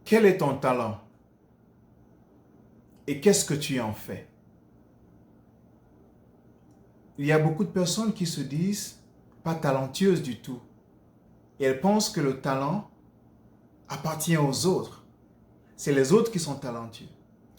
Quel est ton talent? Et qu'est-ce que tu en fais? Il y a beaucoup de personnes qui se disent pas talentueuses du tout. Et elles pensent que le talent appartient aux autres. C'est les autres qui sont talentueux.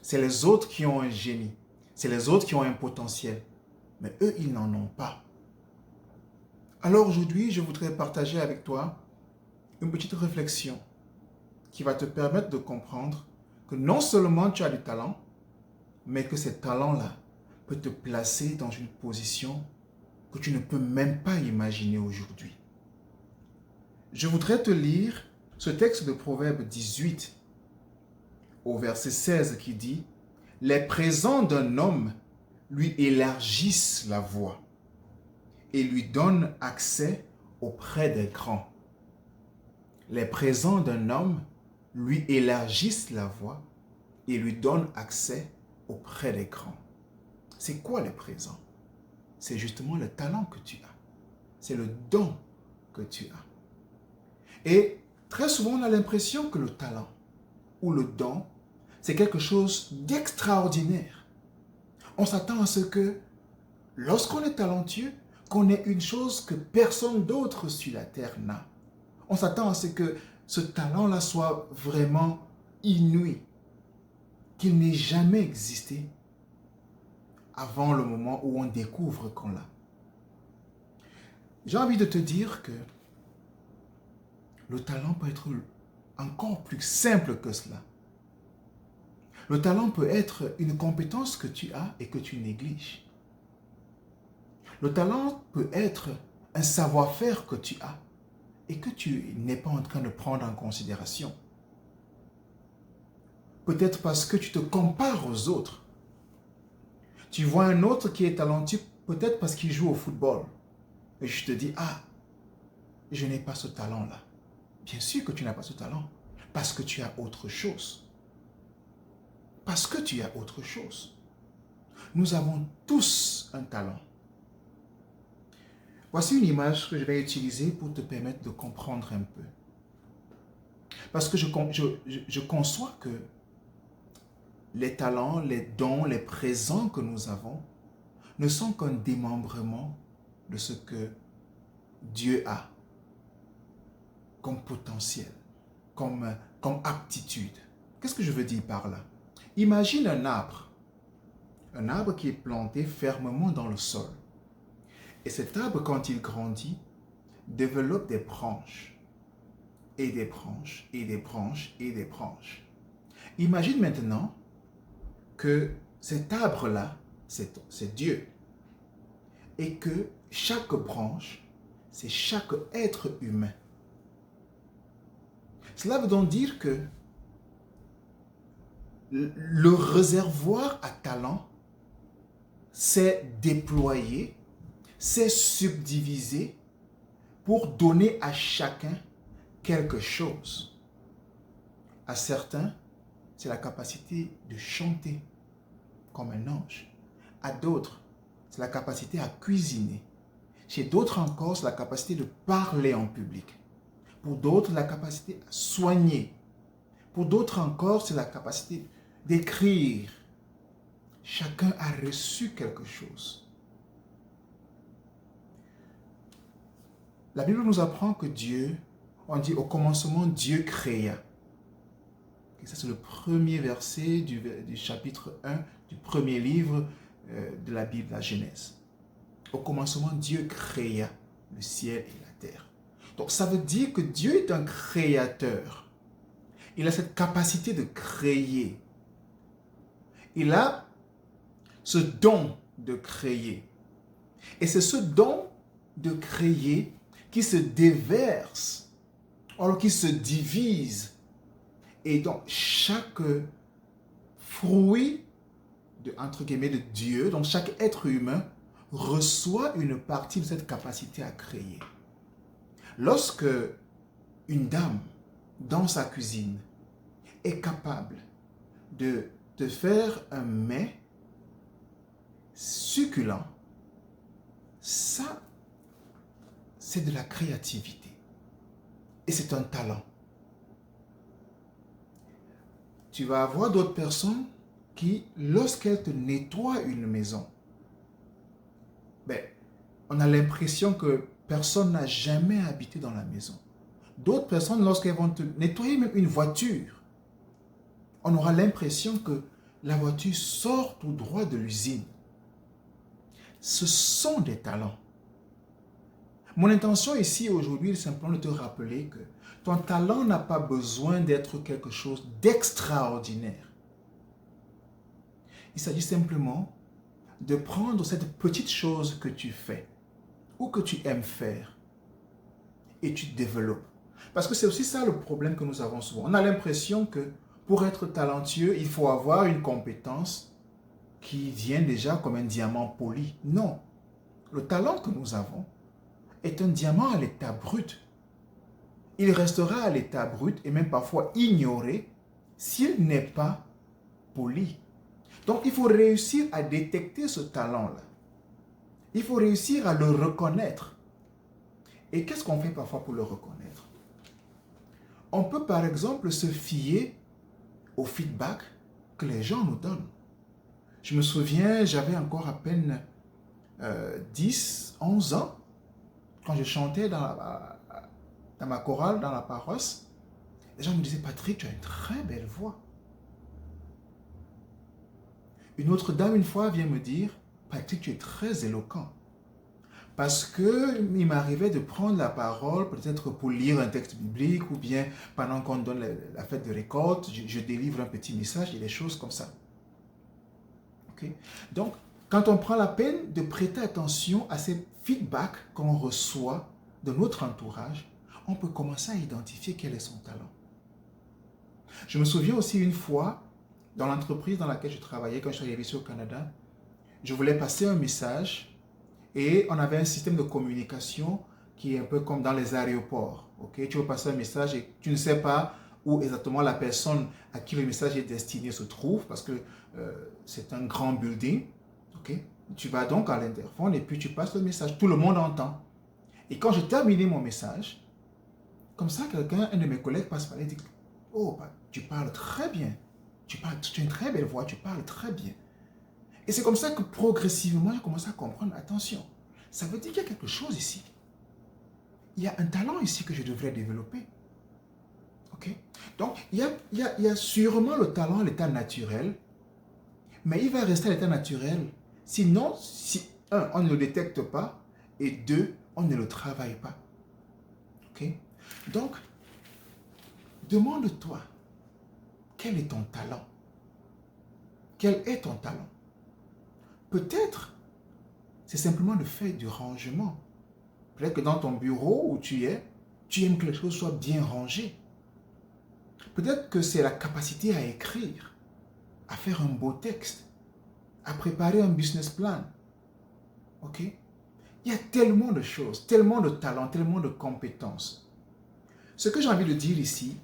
C'est les autres qui ont un génie. C'est les autres qui ont un potentiel. Mais eux, ils n'en ont pas. Alors aujourd'hui, je voudrais partager avec toi une petite réflexion qui va te permettre de comprendre que non seulement tu as du talent, mais que ces talents-là peuvent te placer dans une position que tu ne peux même pas imaginer aujourd'hui. Je voudrais te lire ce texte de Proverbe 18 au verset 16 qui dit « Les présents d'un homme lui élargissent la voie et lui donnent accès auprès des grands. » Les présents d'un homme lui élargissent la voie et lui donnent accès auprès des grands. C'est quoi les présents? C'est justement le talent que tu as. C'est le don que tu as. Et très souvent, on a l'impression que le talent ou le don, c'est quelque chose d'extraordinaire. On s'attend à ce que, lorsqu'on est talentueux, qu'on ait une chose que personne d'autre sur la terre n'a. On s'attend à ce que ce talent-là soit vraiment inouï, qu'il n'ait jamais existé avant le moment où on découvre qu'on l'a. J'ai envie de te dire que le talent peut être encore plus simple que cela. Le talent peut être une compétence que tu as et que tu négliges. Le talent peut être un savoir-faire que tu as et que tu n'es pas en train de prendre en considération. Peut-être parce que tu te compares aux autres. Tu vois un autre qui est talentueux, peut-être parce qu'il joue au football. Et je te dis, ah, je n'ai pas ce talent-là. Bien sûr que tu n'as pas ce talent, parce que tu as autre chose. Parce que tu as autre chose. Nous avons tous un talent. Voici une image que je vais utiliser pour te permettre de comprendre un peu. Parce que je conçois que les talents, les dons, les présents que nous avons ne sont qu'un démembrement de ce que Dieu a comme potentiel, comme aptitude. Qu'est-ce que je veux dire par là? Imagine un arbre qui est planté fermement dans le sol. Et cet arbre, quand il grandit, développe des branches, et des branches, et des branches, et des branches. Imagine maintenant que cet arbre-là, c'est Dieu, et que chaque branche, c'est chaque être humain. Cela veut donc dire que le réservoir à talent s'est déployé, s'est subdivisé pour donner à chacun quelque chose. À certains, c'est la capacité de chanter comme un ange. À d'autres, c'est la capacité à cuisiner. Chez d'autres encore, c'est la capacité de parler en public. Pour d'autres, la capacité à soigner. Pour d'autres encore, c'est la capacité d'écrire. Chacun a reçu quelque chose. La Bible nous apprend que Dieu, on dit au commencement, Dieu créa. Et ça, c'est le premier verset du chapitre 1 du premier livre de la Bible, la Genèse. Au commencement, Dieu créa le ciel et la terre. Donc, ça veut dire que Dieu est un créateur. Il a cette capacité de créer. Il a ce don de créer. Et c'est ce don de créer qui se déverse, alors qui se divise. Et donc, chaque fruit, entre guillemets, de Dieu, donc chaque être humain, reçoit une partie de cette capacité à créer. Lorsque une dame, dans sa cuisine, est capable de faire un mets succulent, ça, c'est de la créativité. Et c'est un talent. tu vas avoir d'autres personnes qui, lorsqu'elles te nettoient une maison, ben, on a l'impression que personne n'a jamais habité dans la maison. D'autres personnes, lorsqu'elles vont te nettoyer même une voiture, on aura l'impression que la voiture sort tout droit de l'usine. Ce sont des talents. Mon intention ici aujourd'hui est simplement de te rappeler que ton talent n'a pas besoin d'être quelque chose d'extraordinaire. Il s'agit simplement de prendre cette petite chose que tu fais ou que tu aimes faire et tu développes. Parce que c'est aussi ça le problème que nous avons souvent. On a l'impression que pour être talentueux, il faut avoir une compétence qui vient déjà comme un diamant poli. Non. Le talent que nous avons est un diamant à l'état brut. Il restera à l'état brut et même parfois ignoré s'il n'est pas poli. Donc il faut réussir à détecter ce talent-là. Il faut réussir à le reconnaître. Et qu'est-ce qu'on fait parfois pour le reconnaître? On peut par exemple se fier au feedback que les gens nous donnent. Je me souviens, j'avais encore à peine 10, 11 ans, quand je chantais dans ma chorale, dans la paroisse, les gens me disaient, Patrick, tu as une très belle voix. Une autre dame, une fois, vient me dire, Patrick, tu es très éloquent. Parce qu'il m'arrivait de prendre la parole, peut-être pour lire un texte biblique, ou bien pendant qu'on donne la fête de récolte, je délivre un petit message et des choses comme ça. Okay? Donc, quand on prend la peine de prêter attention à ces feedbacks qu'on reçoit de notre entourage, on peut commencer à identifier quel est son talent. Je me souviens aussi une fois, dans l'entreprise dans laquelle je travaillais, quand je suis arrivé ici au Canada, je voulais passer un message et on avait un système de communication qui est un peu comme dans les aéroports. Okay? Tu veux passer un message et tu ne sais pas où exactement la personne à qui le message est destiné se trouve parce que c'est un grand building. Okay? Tu vas donc à l'interphone et puis tu passes le message. Tout le monde entend. Et quand j'ai terminé mon message, comme ça, un de mes collègues passe par là et dit « Oh, tu parles très bien. Tu as une très belle voix, tu parles très bien. » Et c'est comme ça que progressivement, j'ai commencé à comprendre, attention, ça veut dire qu'il y a quelque chose ici. Il y a un talent ici que je devrais développer. Okay? Donc, il y a sûrement le talent à l'état naturel, mais il va rester à l'état naturel. Sinon, si, un, on ne le détecte pas, et deux, on ne le travaille pas. Okay? Donc, demande-toi, quel est ton talent? Quel est ton talent? Peut-être, c'est simplement le fait du rangement. Peut-être que dans ton bureau où tu aimes que les choses soient bien rangées. Peut-être que c'est la capacité à écrire, à faire un beau texte, à préparer un business plan. Ok? Il y a tellement de choses, tellement de talents, tellement de compétences. Ce que j'ai envie de dire ici,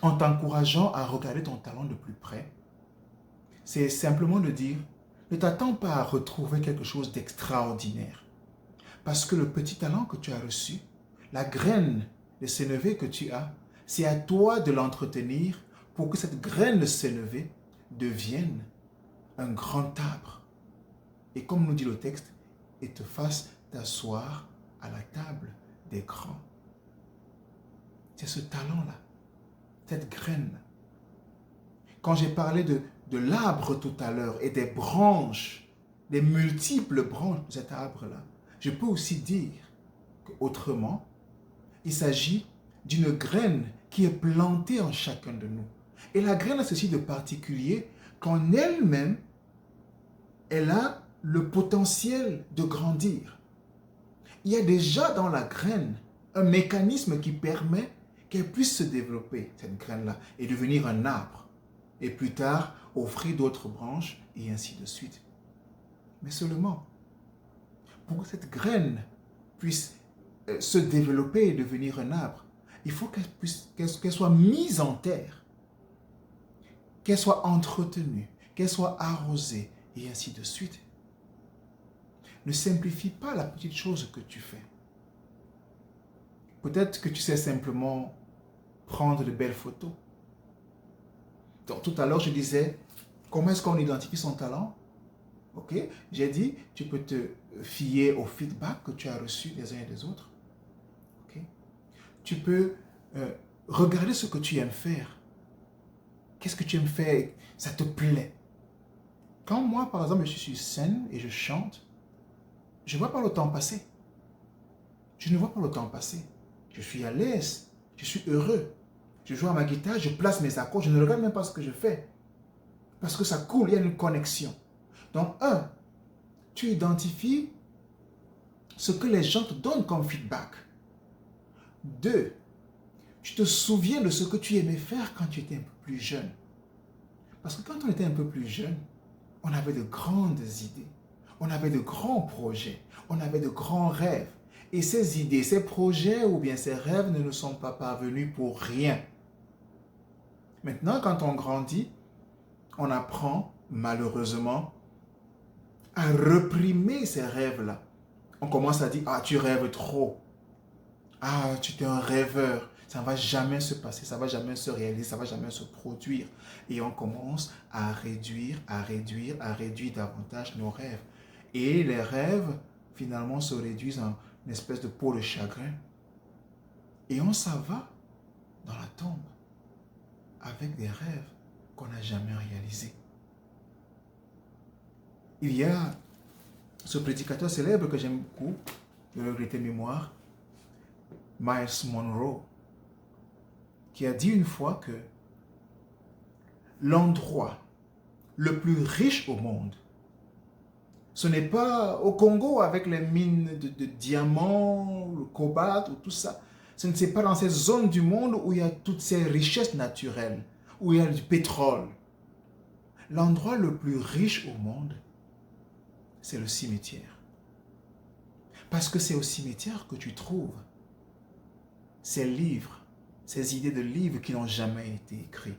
en t'encourageant à regarder ton talent de plus près, c'est simplement de dire, ne t'attends pas à retrouver quelque chose d'extraordinaire. Parce que le petit talent que tu as reçu, la graine de sénévé que tu as, c'est à toi de l'entretenir pour que cette graine de sénévé devienne un grand arbre. Et comme nous dit le texte, et te fasse t'asseoir à la table des grands. C'est ce talent-là, cette graine-là. Quand j'ai parlé de l'arbre tout à l'heure et des branches, des multiples branches de cet arbre-là, je peux aussi dire qu'autrement, il s'agit d'une graine qui est plantée en chacun de nous. Et la graine a ceci de particulier qu'en elle-même, elle a le potentiel de grandir. Il y a déjà dans la graine un mécanisme qui permet qu'elle puisse se développer, cette graine-là, et devenir un arbre. Et plus tard, offrir d'autres branches, et ainsi de suite. Mais seulement, pour que cette graine puisse se développer et devenir un arbre, il faut qu'elle soit mise en terre, qu'elle soit entretenue, qu'elle soit arrosée, et ainsi de suite. Ne simplifie pas la petite chose que tu fais. Peut-être que tu sais simplement prendre de belles photos. Donc, tout à l'heure, je disais, comment est-ce qu'on identifie son talent? Ok, j'ai dit, tu peux te fier au feedback que tu as reçu des uns et des autres. Ok, tu peux regarder ce que tu aimes faire. Qu'est-ce que tu aimes faire? Ça te plaît. Quand moi, par exemple, je suis sur scène et je chante, je ne vois pas le temps passer. Je ne vois pas le temps passer. Je suis à l'aise. Je suis heureux. Je joue à ma guitare, je place mes accords, je ne regarde même pas ce que je fais. Parce que ça coule, il y a une connexion. Donc, tu identifies ce que les gens te donnent comme feedback. 2, tu te souviens de ce que tu aimais faire quand tu étais un peu plus jeune. Parce que quand on était un peu plus jeune, on avait de grandes idées. On avait de grands projets. On avait de grands rêves. Et ces idées, ces projets ou bien ces rêves ne nous sont pas parvenus pour rien. Maintenant, quand on grandit, on apprend malheureusement à reprimer ces rêves-là. On commence à dire, ah, tu rêves trop. Ah, tu es un rêveur. Ça ne va jamais se passer, ça ne va jamais se réaliser, ça ne va jamais se produire. Et on commence à réduire davantage nos rêves. Et les rêves, finalement, se réduisent en une espèce de peau de chagrin. Et on s'en va dans la tombe avec des rêves qu'on n'a jamais réalisés. Il y a ce prédicateur célèbre que j'aime beaucoup, de regretter mémoire, Myles Munroe, qui a dit une fois que l'endroit le plus riche au monde, ce n'est pas au Congo avec les mines de diamants, le cobalt ou tout ça. Ce n'est pas dans ces zones du monde où il y a toutes ces richesses naturelles, où il y a du pétrole. L'endroit le plus riche au monde, c'est le cimetière. Parce que c'est au cimetière que tu trouves ces livres, ces idées de livres qui n'ont jamais été écrits.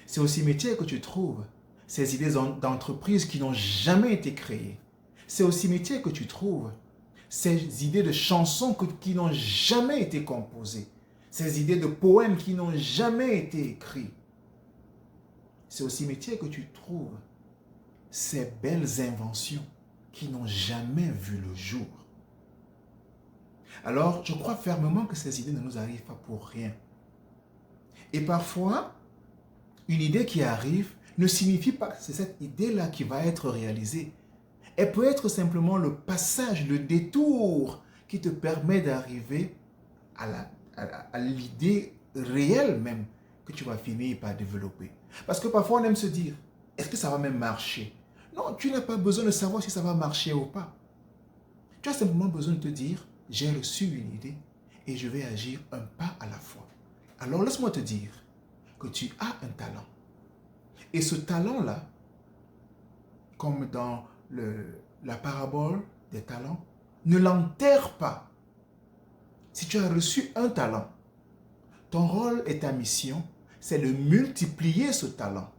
C'est au cimetière que tu trouves ces idées d'entreprise qui n'ont jamais été créées. C'est au cimetière que tu trouves ces idées de chansons qui n'ont jamais été composées. Ces idées de poèmes qui n'ont jamais été écrits. C'est au cimetière que tu trouves ces belles inventions qui n'ont jamais vu le jour. Alors, je crois fermement que ces idées ne nous arrivent pas pour rien. Et parfois, une idée qui arrive ne signifie pas que c'est cette idée-là qui va être réalisée. Elle peut être simplement le passage, le détour qui te permet d'arriver à l'idée réelle même que tu vas finir par développer. Parce que parfois on aime se dire, est-ce que ça va même marcher? Non, tu n'as pas besoin de savoir si ça va marcher ou pas. Tu as simplement besoin de te dire, j'ai reçu une idée et je vais agir un pas à la fois. Alors laisse-moi te dire que tu as un talent. Et ce talent-là, comme dans la parabole des talents, ne l'enterre pas. Si tu as reçu un talent, ton rôle et ta mission, c'est de multiplier ce talent.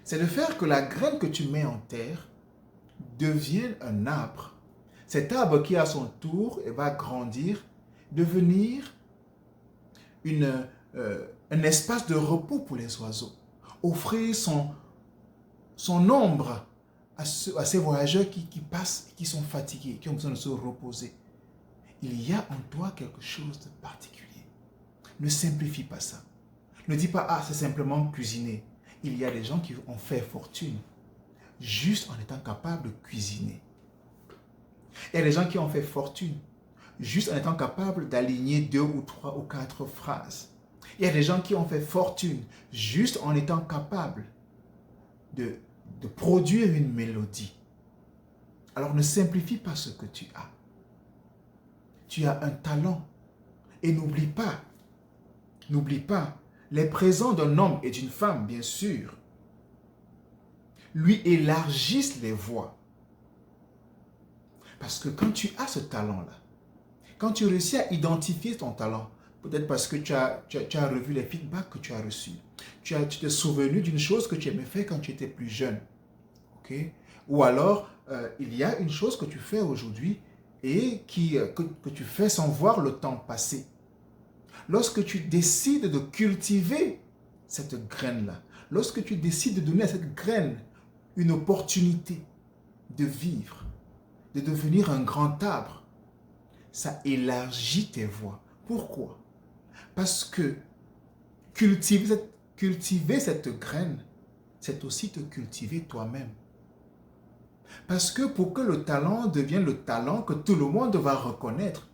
C'est de faire que la graine que tu mets en terre devienne un arbre. Cet arbre qui à son tour va grandir, devenir un espace de repos pour les oiseaux. Offrir son ombre à ces voyageurs qui passent, qui sont fatigués, qui ont besoin de se reposer. Il y a en toi quelque chose de particulier. Ne simplifie pas ça. Ne dis pas, ah, c'est simplement cuisiner. Il y a des gens qui ont fait fortune juste en étant capables de cuisiner. Il y a des gens qui ont fait fortune juste en étant capables d'aligner 2 ou 3 ou 4 phrases. Il y a des gens qui ont fait fortune juste en étant capables de produire une mélodie. Alors ne simplifie pas ce que tu as. Tu as un talent. Et n'oublie pas, les présents d'un homme et d'une femme, bien sûr, lui élargissent les voies. Parce que quand tu as ce talent-là, quand tu réussis à identifier ton talent, peut-être parce que tu as revu les feedbacks que tu as reçus, tu t'es souvenu d'une chose que tu aimais faire quand tu étais plus jeune. Okay? Ou alors, il y a une chose que tu fais aujourd'hui et que tu fais sans voir le temps passer. Lorsque tu décides de cultiver cette graine-là, lorsque tu décides de donner à cette graine une opportunité de vivre, de devenir un grand arbre, ça élargit tes voies. Pourquoi? Parce que cultiver cette graine, c'est aussi te cultiver toi-même. Parce que pour que le talent devienne le talent que tout le monde va reconnaître,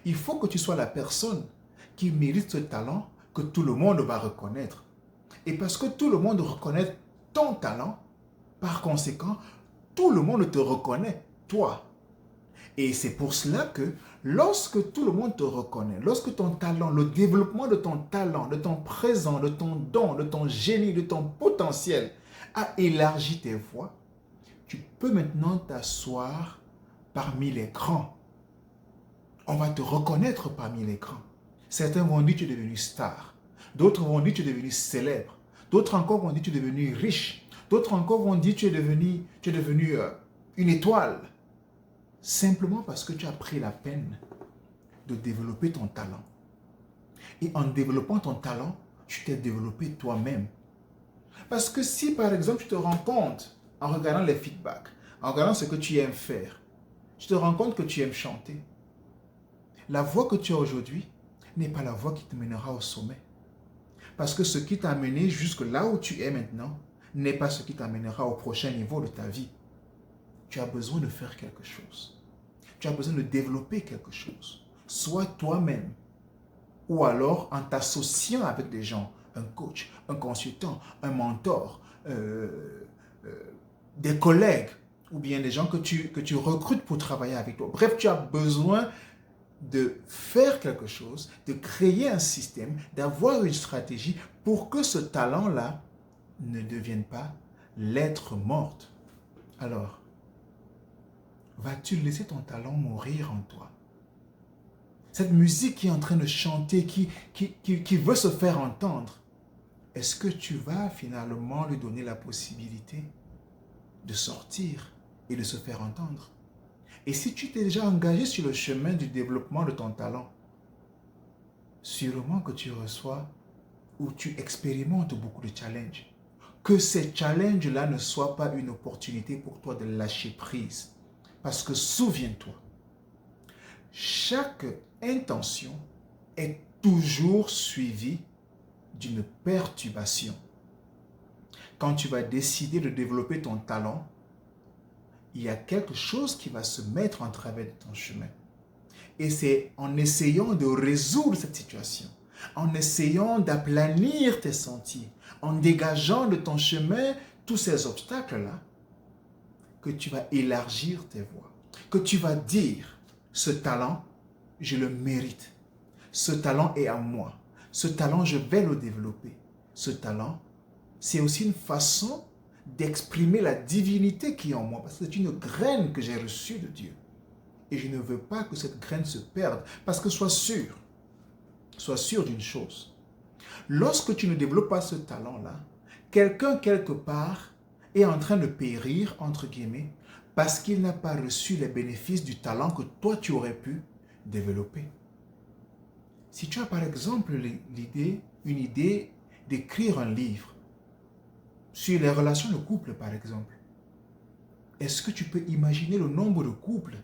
il faut que tu sois la personne qui mérite ce talent que tout le monde va reconnaître. Et parce que tout le monde reconnaît ton talent, par conséquent, tout le monde te reconnaît, toi. Et c'est pour cela que lorsque tout le monde te reconnaît, lorsque ton talent, le développement de ton talent, de ton présent, de ton don, de ton génie, de ton potentiel a élargi tes voies, tu peux maintenant t'asseoir parmi les grands. On va te reconnaître parmi les grands. Certains vont dire que tu es devenu star. D'autres vont dire que tu es devenu célèbre. D'autres encore vont dire que tu es devenu riche. D'autres encore vont dire que tu es devenu une étoile. Simplement parce que tu as pris la peine de développer ton talent. Et en développant ton talent, tu t'es développé toi-même. Parce que si par exemple tu te rends compte, en regardant les feedbacks, en regardant ce que tu aimes faire, tu te rends compte que tu aimes chanter. La voix que tu as aujourd'hui n'est pas la voix qui te mènera au sommet. Parce que ce qui t'a amené jusque là où tu es maintenant n'est pas ce qui t'amènera au prochain niveau de ta vie. Tu as besoin de faire quelque chose. Tu as besoin de développer quelque chose. Sois toi-même. Ou alors en t'associant avec des gens, un coach, un consultant, un mentor, des collègues, ou bien des gens que tu recrutes pour travailler avec toi. Bref, tu as besoin de faire quelque chose, de créer un système, d'avoir une stratégie pour que ce talent-là ne devienne pas lettre morte. Alors, vas-tu laisser ton talent mourir en toi? Cette musique qui est en train de chanter, qui veut se faire entendre, est-ce que tu vas finalement lui donner la possibilité de sortir et de se faire entendre? Et si tu t'es déjà engagé sur le chemin du développement de ton talent, sûrement que tu reçois ou tu expérimentes beaucoup de challenges. Que ces challenges-là ne soient pas une opportunité pour toi de lâcher prise. Parce que souviens-toi, chaque intention est toujours suivie d'une perturbation. Quand tu vas décider de développer ton talent, il y a quelque chose qui va se mettre en travers de ton chemin. Et c'est en essayant de résoudre cette situation, en essayant d'aplanir tes sentiers, en dégageant de ton chemin tous ces obstacles-là, que tu vas élargir tes voies, que tu vas dire, ce talent, je le mérite. Ce talent est à moi. Ce talent, je vais le développer. Ce talent, c'est aussi une façon d'exprimer la divinité qui est en moi, parce que c'est une graine que j'ai reçue de Dieu. Et je ne veux pas que cette graine se perde, parce que sois sûr d'une chose. Lorsque tu ne développes pas ce talent-là, quelqu'un quelque part est en train de périr, entre guillemets, parce qu'il n'a pas reçu les bénéfices du talent que toi tu aurais pu développer. Si tu as par exemple une idée d'écrire un livre sur les relations de couple par exemple, est-ce que tu peux imaginer le nombre de couples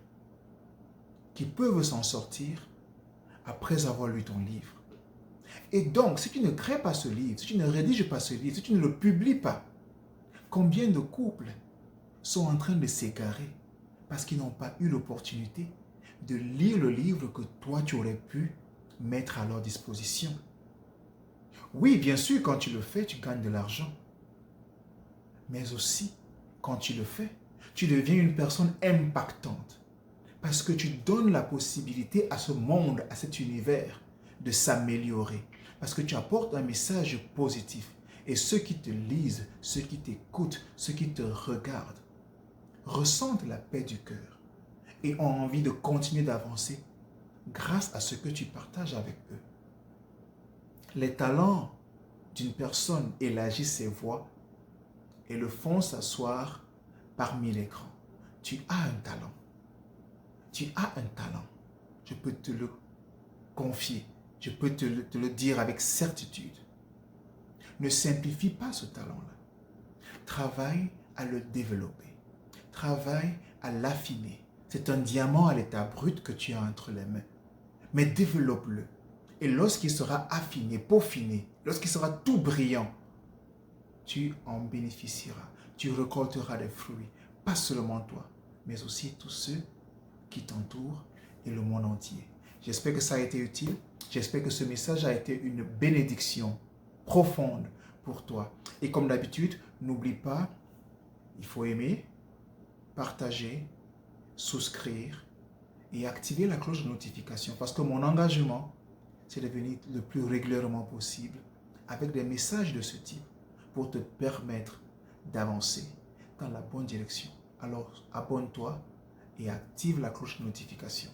qui peuvent s'en sortir après avoir lu ton livre? Et donc, si tu ne crées pas ce livre, si tu ne rédiges pas ce livre, si tu ne le publies pas, combien de couples sont en train de s'égarer parce qu'ils n'ont pas eu l'opportunité de lire le livre que toi tu aurais pu mettre à leur disposition? Oui, bien sûr, quand tu le fais, tu gagnes de l'argent. Mais aussi, quand tu le fais, tu deviens une personne impactante. Parce que tu donnes la possibilité à ce monde, à cet univers, de s'améliorer. Parce que tu apportes un message positif. Et ceux qui te lisent, ceux qui t'écoutent, ceux qui te regardent, ressentent la paix du cœur et ont envie de continuer d'avancer grâce à ce que tu partages avec eux. Les talents d'une personne élargissent ses voix et le font s'asseoir parmi les grands. Tu as un talent. Tu as un talent. Je peux te le confier. Je peux te le dire avec certitude. Ne simplifie pas ce talent-là. Travaille à le développer. Travaille à l'affiner. C'est un diamant à l'état brut que tu as entre les mains. Mais développe-le. Et lorsqu'il sera affiné, peaufiné, lorsqu'il sera tout brillant, tu en bénéficieras. Tu récolteras des fruits. Pas seulement toi, mais aussi tous ceux qui t'entourent et le monde entier. J'espère que ça a été utile. J'espère que ce message a été une bénédiction profonde pour toi. Et comme d'habitude, n'oublie pas, il faut aimer, partager, souscrire et activer la cloche de notification. Parce que mon engagement, c'est de venir le plus régulièrement possible avec des messages de ce type pour te permettre d'avancer dans la bonne direction. Alors, abonne-toi et active la cloche de notification.